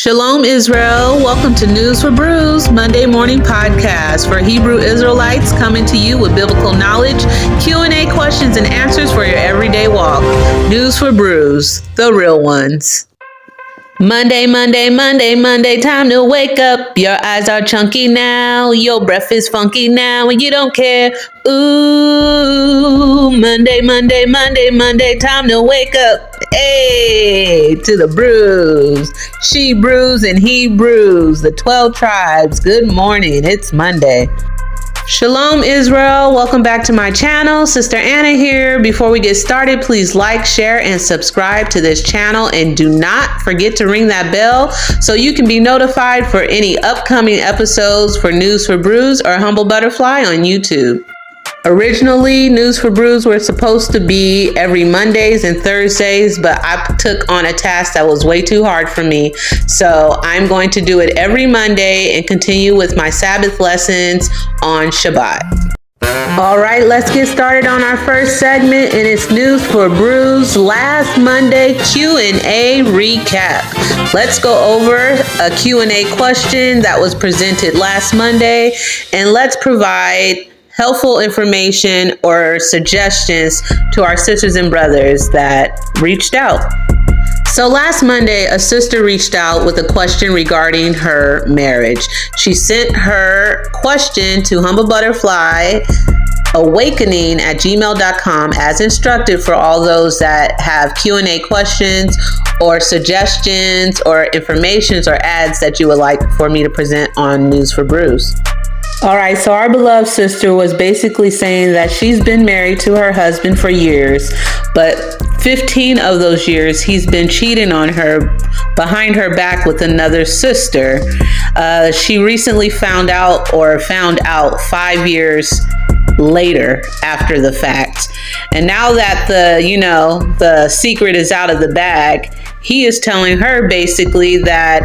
Shalom, Israel. Welcome to News for Brews, Monday morning podcast for Hebrew Israelites, coming to you with biblical knowledge, Q&A questions and answers for your everyday walk. News for Brews, the real ones. Monday, time to wake up. Your eyes are chunky now. Your breath is funky now and you don't care. Ooh, Monday, time to wake up. Hey, to the brews. She brews and he brews. The 12 tribes. Good morning. It's Monday. Shalom, Israel. Welcome back to my channel. Sister Anna here. Before we get started, please like, share, and subscribe to this channel. And do not forget to ring that bell so you can be notified for any upcoming episodes for News for Brews or Humble Butterfly on YouTube. Originally, News for Brews were supposed to be every Mondays and Thursdays, but I took on a task that was way too hard for me. So I'm going to do it every Monday and continue with my Sabbath lessons on Shabbat. All right, let's get started on our first segment, and it's News for Brews last Monday Q&A recap. Let's go over a Q&A question that was presented last Monday, and let's provide helpful information or suggestions to our sisters and brothers that reached out. So last Monday, a sister reached out with a question regarding her marriage. She sent her question to Humble Butterfly awakening@gmail.com as instructed for all those that have Q&A questions or suggestions or informations or ads that you would like for me to present on News for Brews. All right, so our beloved sister was basically saying that she's been married to her husband for years, but 15 of those years he's been cheating on her behind her back with another sister. She recently found out 5 years later after the fact. And now that the secret is out of the bag, he is telling her basically that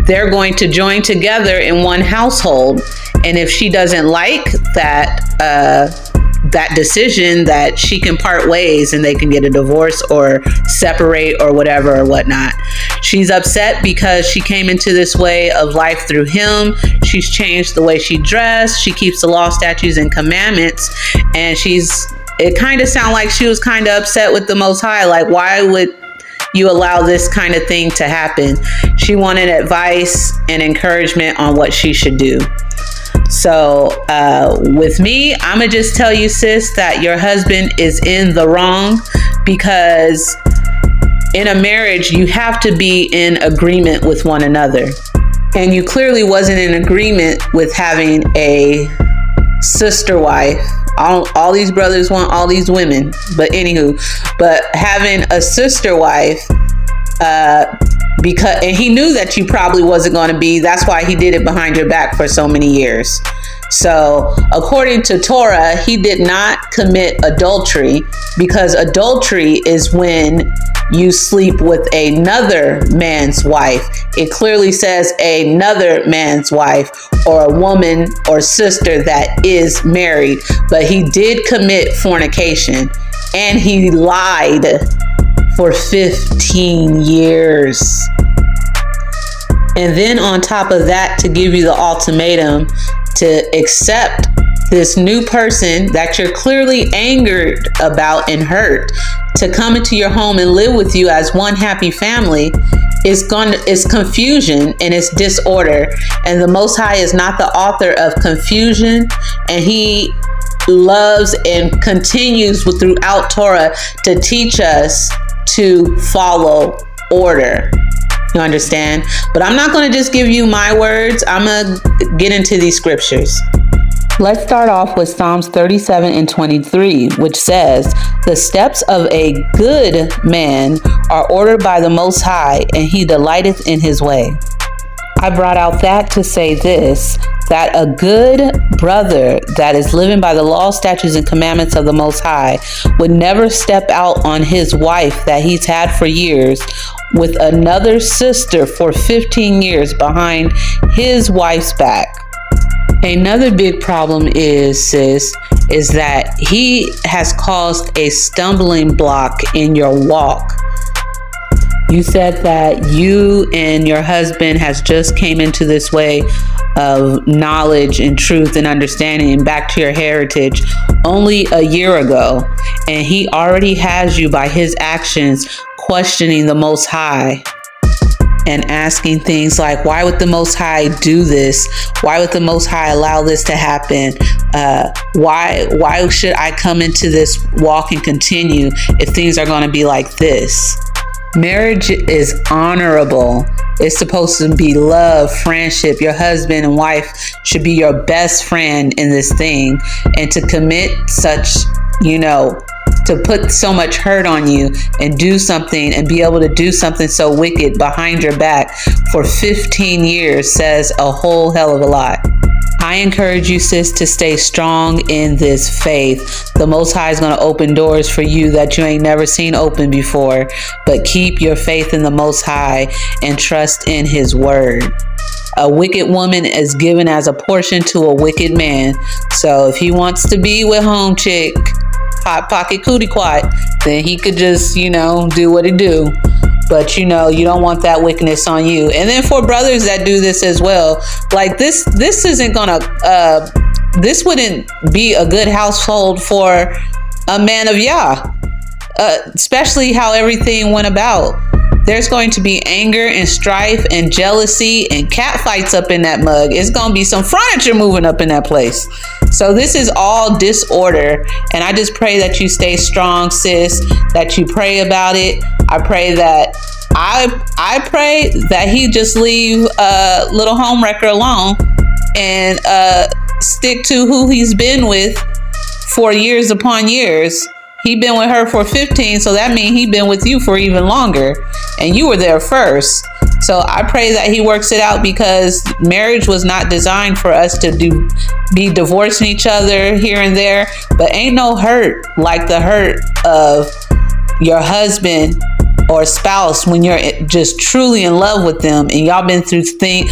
they're going to join together in one household. And if she doesn't like that decision, that she can part ways and they can get a divorce or separate or whatever or whatnot. She's upset because she came into this way of life through him. She's changed the way she dressed. She keeps the law, statutes, and commandments. And it kind of sounded like she was kind of upset with the Most High. Like, why would you allow this kind of thing to happen? She wanted advice and encouragement on what she should do. So with me, I'm going to just tell you, sis, that your husband is in the wrong, because in a marriage, you have to be in agreement with one another. And you clearly wasn't in agreement with having a sister wife. All these brothers want all these women, but having a sister wife, and he knew that you probably wasn't going to be. That's why he did it behind your back for so many years. So according to Torah, he did not commit adultery, because adultery is when you sleep with another man's wife. It clearly says another man's wife, or a woman or sister that is married. But he did commit fornication, and he lied for 15 years. And then on top of that, to give you the ultimatum to accept this new person that you're clearly angered about and hurt, to come into your home and live with you as one happy family, is confusion and it's disorder. And the Most High is not the author of confusion, and he loves and continues throughout Torah to teach us to follow order. You understand? But I'm not going to just give you my words. I'm going to get into these scriptures. Let's start off with Psalms 37 and 23, which says, "The steps of a good man are ordered by the Most High, and he delighteth in his way." I brought out that to say this, that a good brother that is living by the law, statutes, and commandments of the Most High would never step out on his wife that he's had for years with another sister for 15 years behind his wife's back. Another big problem is that he has caused a stumbling block in your walk. You said that you and your husband has just came into this way of knowledge and truth and understanding and back to your heritage only a year ago. And he already has you by his actions questioning the Most High and asking things like, why would the Most High do this? Why would the Most High allow this to happen? Why should I come into this walk and continue if things are going to be like this? Marriage is honorable. It's supposed to be love, friendship. Your husband and wife should be your best friend in this thing. And to commit such, to put so much hurt on you and do something and be able to do something so wicked behind your back for 15 years says a whole hell of a lot. I encourage you, sis, to stay strong in this faith. The Most High is going to open doors for you that you ain't never seen open before. But keep your faith in the Most High and trust in His word. A wicked woman is given as a portion to a wicked man. So if he wants to be with home chick, hot pocket cootie quat, then he could just, do what he do. But you don't want that wickedness on you. And then for brothers that do this as well, like this isn't gonna, this wouldn't be a good household for a man of Yah, especially how everything went about. There's going to be anger and strife and jealousy and cat fights up in that mug. It's going to be some furniture moving up in that place. So this is all disorder. And I just pray that you stay strong, sis, that you pray about it. I pray that I pray that he just leave little homewrecker alone and stick to who he's been with for years upon years. He been with her for 15, so that means he been with you for even longer. And you were there first. So I pray that he works it out, because marriage was not designed for us to be divorcing each other here and there. But ain't no hurt like the hurt of your husband or spouse when you're just truly in love with them and y'all been through things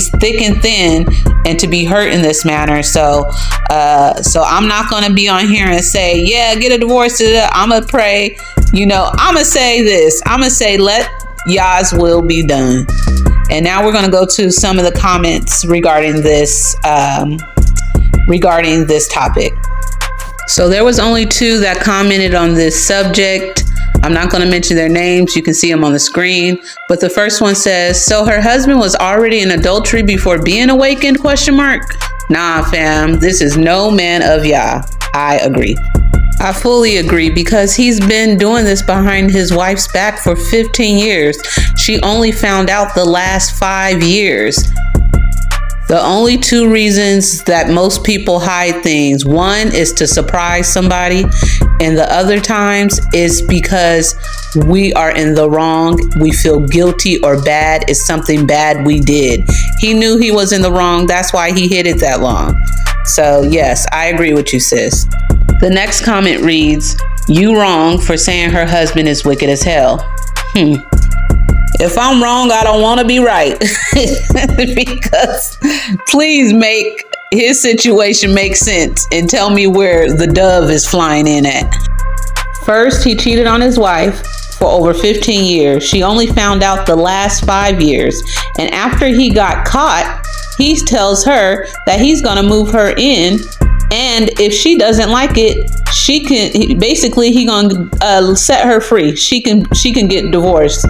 thick and thin, and to be hurt in this manner. So I'm not going to be on here and say, yeah, get a divorce. I'm going to pray, I'm going to say this. I'm going to say, let Yah's will be done. And now we're going to go to some of the comments regarding this topic. So there was only 2 that commented on this subject. I'm not going to mention their names. You can see them on the screen. But the first one says, so her husband was already in adultery before being awakened? ? Nah, fam. This is no man of Yah. I agree. I fully agree, because he's been doing this behind his wife's back for 15 years. She only found out the last 5 years. The only 2 reasons that most people hide things, one is to surprise somebody, and the other times is because we are in the wrong. We feel guilty or bad. It's something bad we did. He knew he was in the wrong. That's why he hid it that long. So yes, I agree with you, sis. The next comment reads, you wrong for saying her husband is wicked as hell. If I'm wrong, I don't want to be right. Because please make his situation make sense and tell me where the dove is flying in at. First, he cheated on his wife for over 15 years. She only found out the last 5 years. And after he got caught, he tells her that he's going to move her in. And if she doesn't like it, he gonna set her free. She can get divorced.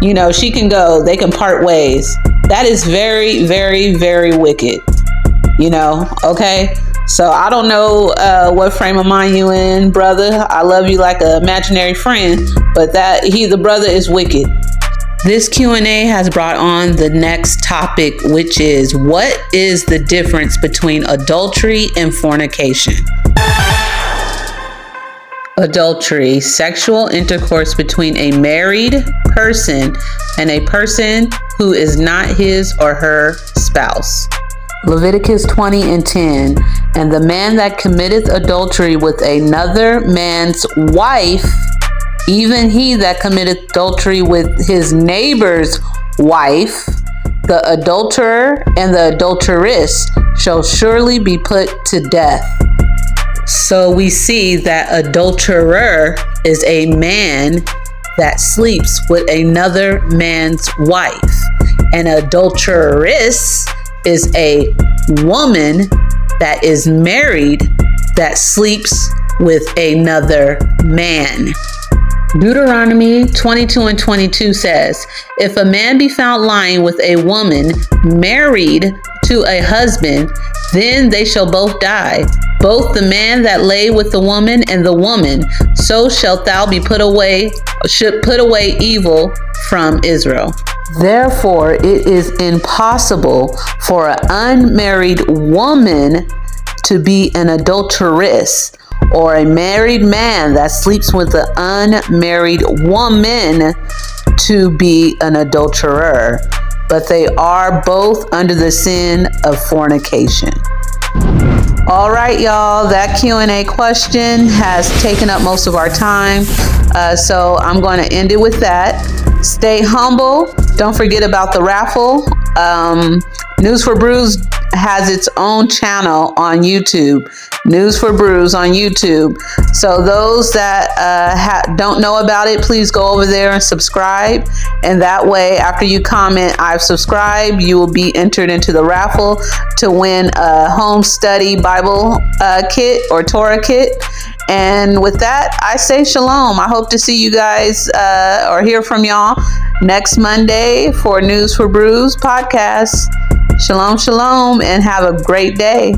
She can go. They can part ways. That is very, very, very wicked. Okay. So I don't know what frame of mind you in, brother. I love you like an imaginary friend, but the brother is wicked. This Q&A has brought on the next topic, which is, what is the difference between adultery and fornication? Adultery, sexual intercourse between a married person and a person who is not his or her spouse. Leviticus 20:10, and the man that committeth adultery with another man's wife, even he that committeth adultery with his neighbor's wife, the adulterer and the adulteress shall surely be put to death. So we see that adulterer is a man that sleeps with another man's wife. An adulteress is a woman that is married that sleeps with another man. Deuteronomy 22:22 says, if a man be found lying with a woman married to a husband, then they shall both die, both the man that lay with the woman and the woman. So shalt thou be put away evil from Israel. Therefore, it is impossible for an unmarried woman to be an adulteress, or a married man that sleeps with an unmarried woman to be an adulterer, but they are both under the sin of fornication. All right, y'all, that Q&A question has taken up most of our time, so I'm going to end it with that. Stay humble. Don't forget about the raffle. News for Brews has its own channel on YouTube. News for Brews on YouTube. So those that don't know about it, please go over there and subscribe. And that way, after you comment, I've subscribed, you will be entered into the raffle to win a home study Bible kit or Torah kit. And with that, I say shalom. I hope to see you guys or hear from y'all next Monday for News for Brews podcast. Shalom, shalom, and have a great day.